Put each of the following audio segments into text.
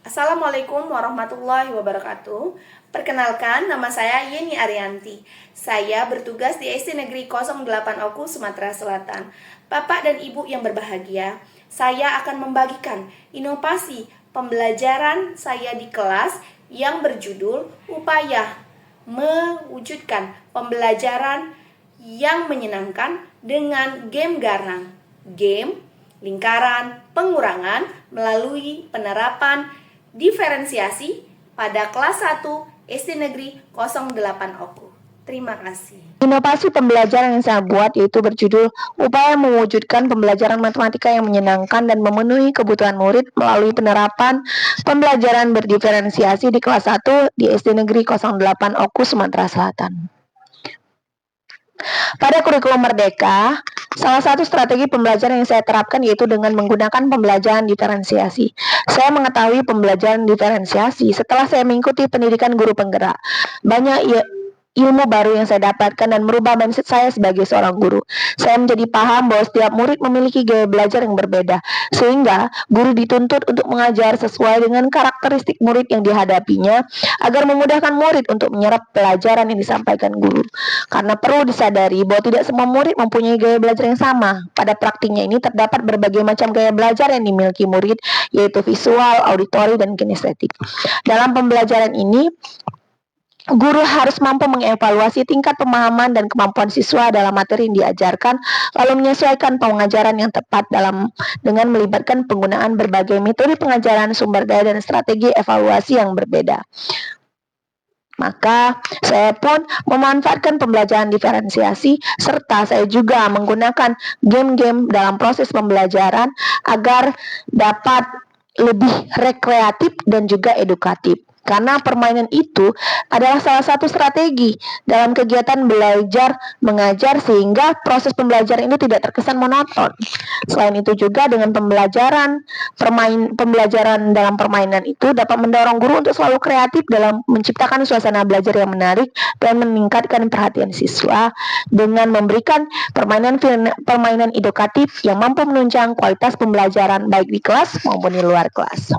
Assalamualaikum warahmatullahi wabarakatuh. Perkenalkan, nama saya Yeni Arianti. Saya bertugas di SD Negeri 08 Oku, Sumatera Selatan. Bapak dan Ibu yang berbahagia, saya akan membagikan inovasi pembelajaran saya di kelas yang berjudul Upaya Mewujudkan Pembelajaran yang Menyenangkan dengan Game Garang. Game, lingkaran, pengurangan melalui penerapan diferensiasi pada kelas 1 SD Negeri 08 Oku. Terima kasih. Inovasi pembelajaran yang saya buat yaitu berjudul Upaya Mewujudkan Pembelajaran Matematika yang Menyenangkan dan Memenuhi Kebutuhan Murid melalui penerapan pembelajaran berdiferensiasi di kelas 1 di SD Negeri 08 Oku, Sumatera Selatan. Pada kurikulum Merdeka, salah satu strategi pembelajaran yang saya terapkan yaitu dengan menggunakan pembelajaran diferensiasi. Saya mengetahui pembelajaran diferensiasi setelah saya mengikuti pendidikan guru penggerak. Banyak ilmu baru yang saya dapatkan dan merubah mindset saya sebagai seorang guru. Saya menjadi paham bahwa setiap murid memiliki gaya belajar yang berbeda, sehingga guru dituntut untuk mengajar sesuai dengan karakteristik murid yang dihadapinya agar memudahkan murid untuk menyerap pelajaran yang disampaikan guru. Karena perlu disadari bahwa tidak semua murid mempunyai gaya belajar yang sama. Pada praktiknya ini terdapat berbagai macam gaya belajar yang dimiliki murid, yaitu visual, auditori, dan kinestetik. Dalam pembelajaran ini, guru harus mampu mengevaluasi tingkat pemahaman dan kemampuan siswa dalam materi yang diajarkan, lalu menyesuaikan pengajaran yang tepat dengan melibatkan penggunaan berbagai metode pengajaran, sumber daya, dan strategi evaluasi yang berbeda. Maka saya pun memanfaatkan pembelajaran diferensiasi serta saya juga menggunakan game-game dalam proses pembelajaran agar dapat lebih rekreatif dan juga edukatif. Karena permainan itu adalah salah satu strategi dalam kegiatan belajar mengajar sehingga proses pembelajaran itu tidak terkesan monoton. Selain itu juga dengan pembelajaran dalam permainan itu dapat mendorong guru untuk selalu kreatif dalam menciptakan suasana belajar yang menarik dan meningkatkan perhatian siswa dengan memberikan permainan edukatif yang mampu menunjang kualitas pembelajaran baik di kelas maupun di luar kelas.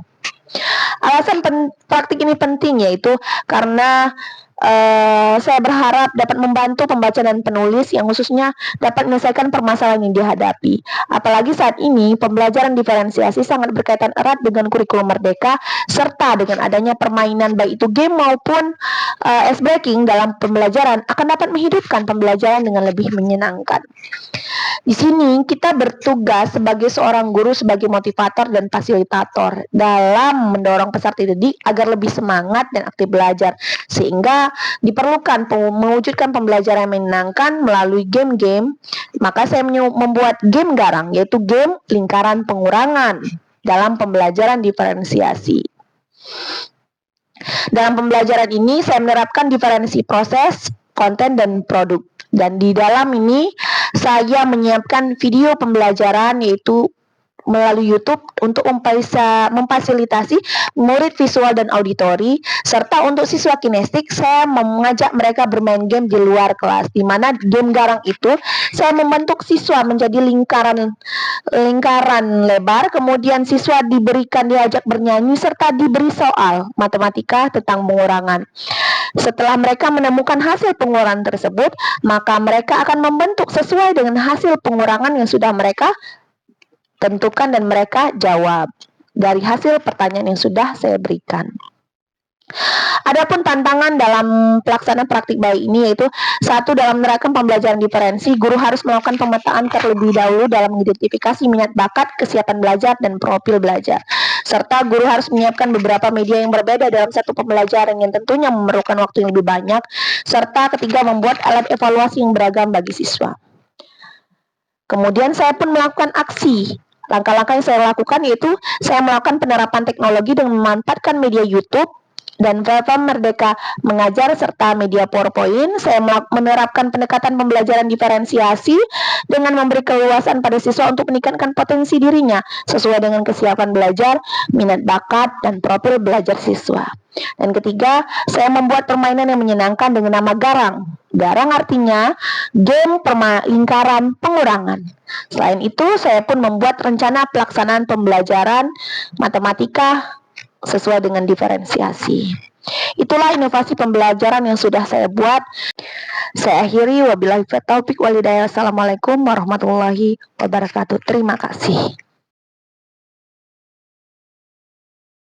Alasan praktik ini penting yaitu karena saya berharap dapat membantu pembaca dan penulis yang khususnya dapat menyelesaikan permasalahan yang dihadapi. Apalagi saat ini pembelajaran diferensiasi sangat berkaitan erat dengan kurikulum Merdeka serta dengan adanya permainan baik itu game maupun ice breaking dalam pembelajaran akan dapat menghidupkan pembelajaran dengan lebih menyenangkan. Di sini kita bertugas sebagai seorang guru sebagai motivator dan fasilitator dalam mendorong peserta didik agar lebih semangat dan aktif belajar sehingga diperlukan mewujudkan pembelajaran yang menyenangkan melalui game-game. Maka saya membuat game garang yaitu game lingkaran pengurangan dalam pembelajaran diferensiasi. Dalam pembelajaran ini saya menerapkan diferensi proses, konten, dan produk. Dan di dalam ini saya menyiapkan video pembelajaran yaitu melalui YouTube untuk memfasilitasi murid visual dan auditori, serta untuk siswa kinestik saya mengajak mereka bermain game di luar kelas, di mana game garang itu saya membentuk siswa menjadi lingkaran lebar, kemudian siswa diajak bernyanyi serta diberi soal matematika tentang pengurangan. Setelah mereka menemukan hasil pengurangan tersebut, maka mereka akan membentuk sesuai dengan hasil pengurangan yang sudah mereka tentukan dan mereka jawab dari hasil pertanyaan yang sudah saya berikan. Adapun tantangan dalam pelaksanaan praktik baik ini yaitu satu, dalam menerapkan pembelajaran diferensi, guru harus melakukan pemetaan terlebih dahulu dalam mengidentifikasi minat bakat, kesiapan belajar, dan profil belajar. Serta guru harus menyiapkan beberapa media yang berbeda dalam satu pembelajaran yang tentunya memerlukan waktu yang lebih banyak. Serta ketiga, membuat alat evaluasi yang beragam bagi siswa. Kemudian saya pun melakukan aksi. Langkah-langkah yang saya lakukan yaitu saya melakukan penerapan teknologi dengan memanfaatkan media YouTube dan platform Merdeka Mengajar serta media PowerPoint. Saya menerapkan pendekatan pembelajaran diferensiasi dengan memberi keluasan pada siswa untuk meningkatkan potensi dirinya sesuai dengan kesiapan belajar, minat bakat, dan profil belajar siswa. Dan ketiga, saya membuat permainan yang menyenangkan dengan nama Garang. Garang artinya game lingkaran pengurangan. Selain itu, saya pun membuat rencana pelaksanaan pembelajaran matematika sesuai dengan diferensiasi. Itulah inovasi pembelajaran yang sudah saya buat. Saya akhiri, wabillahi taufiq walhidayah. Assalamualaikum warahmatullahi wabarakatuh. Terima kasih.